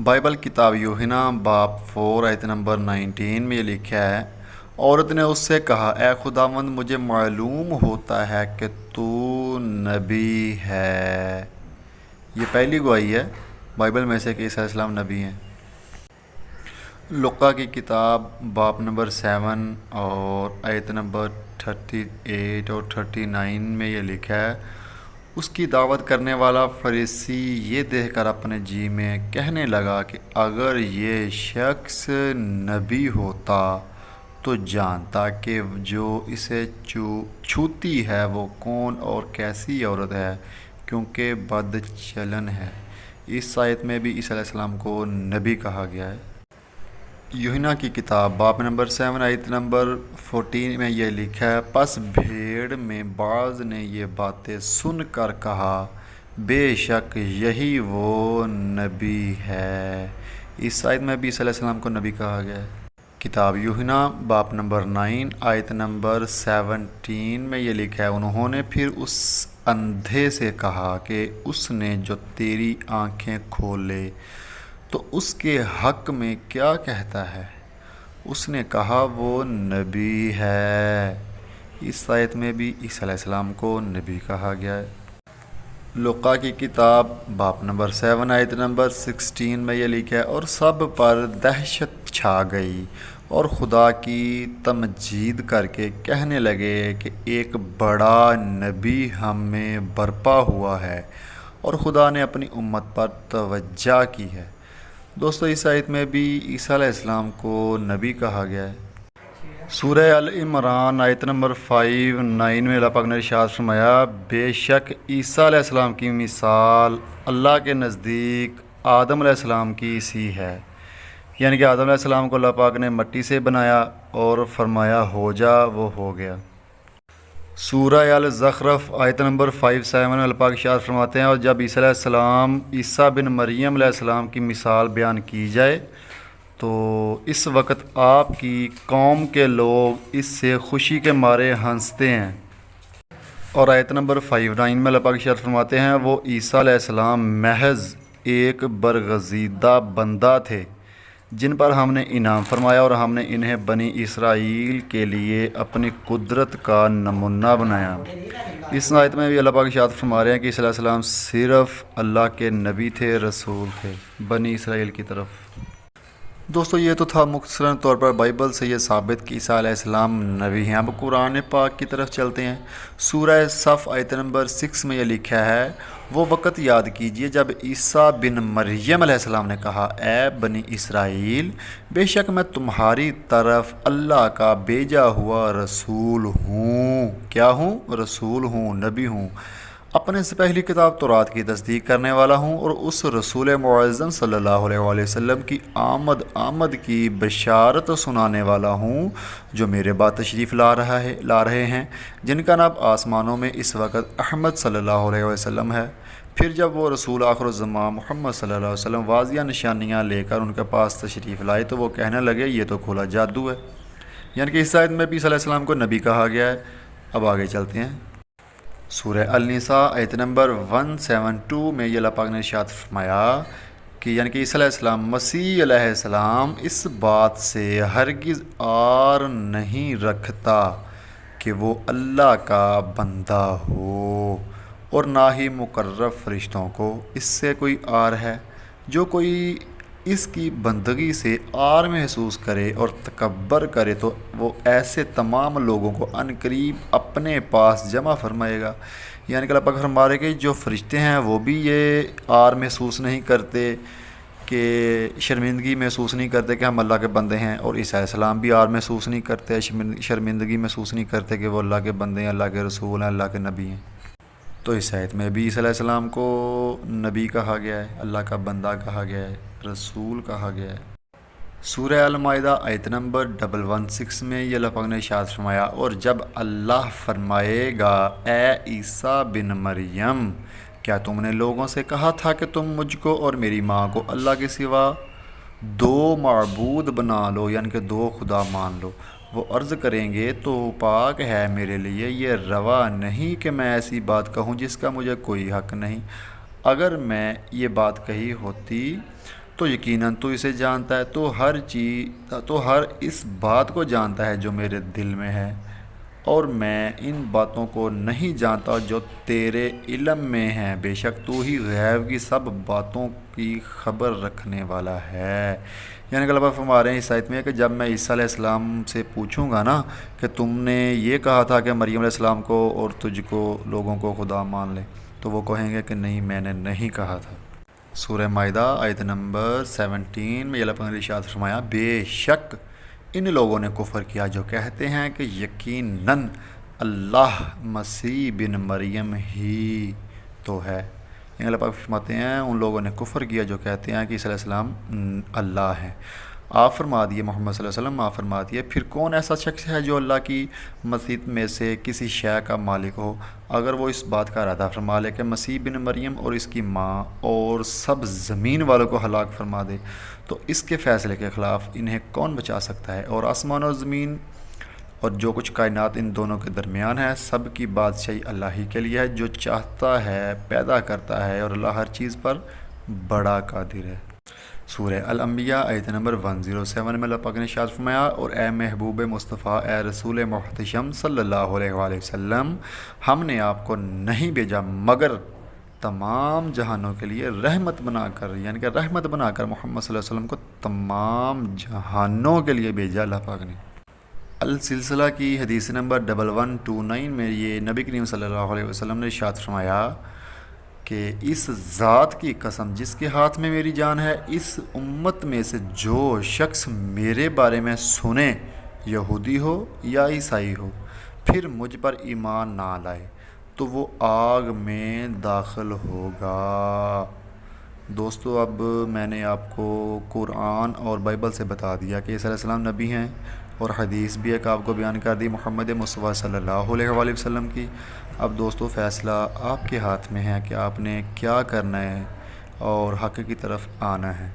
Bible किताब यूहन्ना बाब 4 आयत नंबर 19 में ये लिखा है। औरत ने उससे कहा, ए खुदावंद, मुझे मालूम होता है कि तू नबी है। ये पहली गवाही है बाइबल में से कि ईसा अलैहिस्सलाम नबी हैं। लुक्का की किताब बाब नंबर 7 और आयत नंबर 38 और 39 में ये लिखा है, उसकी दावत करने वाला फरीसी ये देखकर अपने जी में कहने लगा कि अगर ये शख्स नबी होता तो जानता कि जो इसे छूती है वो कौन और कैसी औरत है, क्योंकि बदचलन है। इस आयत में भी ईसा अलैहिस्सलाम को नबी कहा गया है। यूहन्ना की किताब बाब नंबर 7 आयत नंबर 14 में यह लिखा है, पस भीड़ में बाज़ ने ये बातें सुनकर कहा, बेशक यही वो नबी है। इस आयत में भी ईसा अलैहिस्सलाम को नबी कहा गया है। किताब यूहन्ना बाब नंबर 9 आयत नंबर 17 में ये लिखा है, उन्होंने फिर उस अंधे से कहा कि उसने जो तेरी आँखें खोले तो उसके हक़ में क्या कहता है। उसने कहा वो नबी है। इस आयत में भी ईसा अलैहिस्सलाम को नबी कहा गया है। लुक्का की किताब बाब नंबर 7 आयत नंबर 16 में ये लिखा है, और सब पर दहशत छा गई और खुदा की तमजीद करके कहने लगे कि एक बड़ा नबी हम में बरपा हुआ है और खुदा ने अपनी उम्मत पर तवज्जो की है। दोस्तों, इस आयत में भी ईसा अलैहिस्सलाम को नबी कहा गया है। सूरह अल इमरान आयत नंबर 5-9 में अल्लाह पाक ने इरशाद फरमाया, बेशक ईसा अलैहिस्सलाम की मिसाल अल्लाह के नज़दीक आदम अलैहिस्सलाम की सी है। यानी कि आदम अलैहिस्सलाम को अल्लाह पाक ने मिट्टी से बनाया और फरमाया हो जा, वो हो गया। सूरह अल ज़ख़रफ़ आयत नंबर 5-7 में अल्लाह पाक इरशाद फरमाते हैं, और जब ईसा अलैहिस्सलाम ईसा बिन मरियम अलैहिस्सलाम की मिसाल बयान की जाए तो इस वक्त आपकी कौम के लोग इससे खुशी के मारे हंसते हैं। और आयत नंबर 5-9 में अल्लाह पाक इरशाद फरमाते हैं, वो ईसा अलैहिस्सलाम महज एक बरगज़ीदा बंदा थे जिन पर हमने इनाम फरमाया, और हमने इन्हें बनी इसराइल के लिए अपनी कुदरत का नमूना बनाया। इस आयत में भी अल्लाह पाक इरशाद फरमा रहे हैं कि ईसा अलैहिस्सलाम सिर्फ़ अल्लाह के नबी थे, रसूल थे, बनी इसराइल की तरफ। दोस्तों, ये तो था मुख्तसरन तौर पर बाइबल से ये साबित कि ईसा अलैहिस्सलाम नबी हैं। अब कुरान पाक की तरफ चलते हैं। सूरह सफ़ आयत नंबर 6 में ये लिखा है, वो वक़्त याद कीजिए जब ईसा बिन मरियम अलैहिस्सलाम ने कहा, ए बनी इसराइल, बेशक मैं तुम्हारी तरफ अल्लाह का भेजा हुआ रसूल हूँ। क्या हूँ? रसूल हूँ, नबी हूँ। अपने से पहली किताब तौरात की तस्दीक करने वाला हूँ और उस रसूल मुअज़्ज़म सल्लल्लाहु अलैहि वसल्लम की आमद की बशारत सुनाने वाला हूँ जो मेरे बाद तशरीफ़ ला रहे हैं, जिनका नाम आसमानों में इस वक्त अहमद सल्लल्लाहु अलैहि वसल्लम है। फिर जब वो रसूल आखिरुज़्ज़मान मुहम्मद सल्लल्लाहु अलैहि वसल्लम वाज़िया निशानियाँ लेकर उनके पास तशरीफ़ लाए तो वो कहने लगे, ये तो खुला जादू है। यानी कि इस आयत में भी ईसा अलैहिस्सलाम को नबी कहा गया है। अब आगे चलते हैं। सूरह अल-निसा आयत नंबर 172 में ये अल्लाह पाक ने इरशाद फरमाया कि यानी कि ईसा अलैहिस्सलाम मसीह अलैहिस्सलाम इस बात से हरगिज़ आर नहीं रखता कि वो अल्लाह का बंदा हो, और ना ही मुकर्रब फरिश्तों को इससे कोई आर है। जो कोई इसकी बंदगी से आर महसूस करे और तकब्बर करे तो वो ऐसे तमाम लोगों को अनकरीब अपने पास जमा फरमाएगा। यानी कि अल्लाह पाक फरमा रहे कि जो फरिश्ते हैं वो भी ये आर महसूस नहीं करते, कि शर्मिंदगी महसूस नहीं करते कि हम अल्लाह के बंदे हैं, और ईसा अलैहिस्सलाम भी आर महसूस नहीं करते, शर्मिंदगी महसूस नहीं करते कि वो अल्लाह के बंदे हैं, अल्लाह के रसूल हैं, अल्लाह के नबी हैं। तो इस आयत में भी ईसा अलैहिस्सलाम को नबी कहा गया है, अल्लाह का बंदा कहा गया है, रसूल कहा गया है। सूरह अल-माइदा आयत नंबर 116 में ये अल्लाह पाक ने इरशाद फरमाया, और जब अल्लाह फरमाएगा, ए ईसा बिन मरियम, क्या तुमने लोगों से कहा था कि तुम मुझको और मेरी माँ को अल्लाह के सिवा दो माबूद बना लो, यानी कि दो खुदा मान लो। वो अर्ज़ करेंगे, तो पाक है मेरे लिए ये रवा नहीं कि मैं ऐसी बात कहूँ जिसका मुझे कोई हक़ नहीं। अगर मैं ये बात कही होती تو یقیناً تو اسے جانتا ہے، تو ہر اس بات کو جانتا ہے جو میرے دل میں ہے، اور میں ان باتوں کو نہیں جانتا جو تیرے علم میں ہیں، بے شک تو ہی غیب کی سب باتوں کی خبر رکھنے والا ہے۔ یعنی کہ اللہ پاک فرما رہے ہیں اس آیت میں کہ جب میں عیسیٰ علیہ السلام سے پوچھوں گا نا کہ تم نے یہ کہا تھا کہ مریم علیہ السلام کو اور تجھ کو لوگوں کو خدا مان لے، تو وہ کہیں گے کہ نہیں، میں نے نہیں کہا تھا۔ سورہ مائدہ آیت نمبر 17 میں اللہ پاک نے ارشاد فرمایا، بے شک ان لوگوں نے کفر کیا جو کہتے ہیں کہ یقیناً اللہ مسیح بن مریم ہی تو ہے۔ یعنی اللہ پاک فرماتے ہیں ان لوگوں نے کفر کیا جو کہتے ہیں کہ عیسیٰ علیہ السلام اللہ ہے۔ آپ فرما دیے محمد صلی اللہ علیہ وسلم، آپ فرما دیے پھر کون ایسا شخص ہے جو اللہ کی مسیح میں سے کسی شے کا مالک ہو، اگر وہ اس بات کا ارادہ فرما لے کہ مسیح بن مریم اور اس کی ماں اور سب زمین والوں کو ہلاک فرما دے، تو اس کے فیصلے کے خلاف انہیں کون بچا سکتا ہے؟ اور آسمان اور زمین اور جو کچھ کائنات ان دونوں کے درمیان ہے، سب کی بادشاہی اللہ ہی کے لیے ہے، جو چاہتا ہے پیدا کرتا ہے، اور اللہ ہر چیز پر بڑا قادر ہے۔ سورہ الانبیاء آیت نمبر 107 میں اللہ پاک نے ارشاد فرمایا، اور اے محبوب مصطفیٰ، اے رسول محتشم صلی اللہ علیہ وآلہ وسلم، ہم نے آپ کو نہیں بھیجا مگر تمام جہانوں کے لیے رحمت بنا کر، یعنی کہ رحمت بنا کر محمد صلی اللہ علیہ وسلم کو تمام جہانوں کے لیے بھیجا اللہ پاک نے۔ السلسلہ کی حدیث نمبر 1129 میں یہ نبی کریم صلی اللہ علیہ وسلم نے ارشاد فرمایا کہ اس ذات کی قسم جس کے ہاتھ میں میری جان ہے، اس امت میں سے جو شخص میرے بارے میں سنے، یہودی ہو یا عیسائی ہو، پھر مجھ پر ایمان نہ لائے، تو وہ آگ میں داخل ہوگا۔ دوستو، اب میں نے آپ کو قرآن اور بائبل سے بتا دیا کہ عیسیٰ علیہ السلام نبی ہیں، اور حدیث بھی ایک آپ کو بیان کر دی محمد مصطفیٰ صلی اللہ علیہ وآلہ وسلم کی۔ اب دوستو، فیصلہ آپ کے ہاتھ میں ہے کہ آپ نے کیا کرنا ہے اور حق کی طرف آنا ہے۔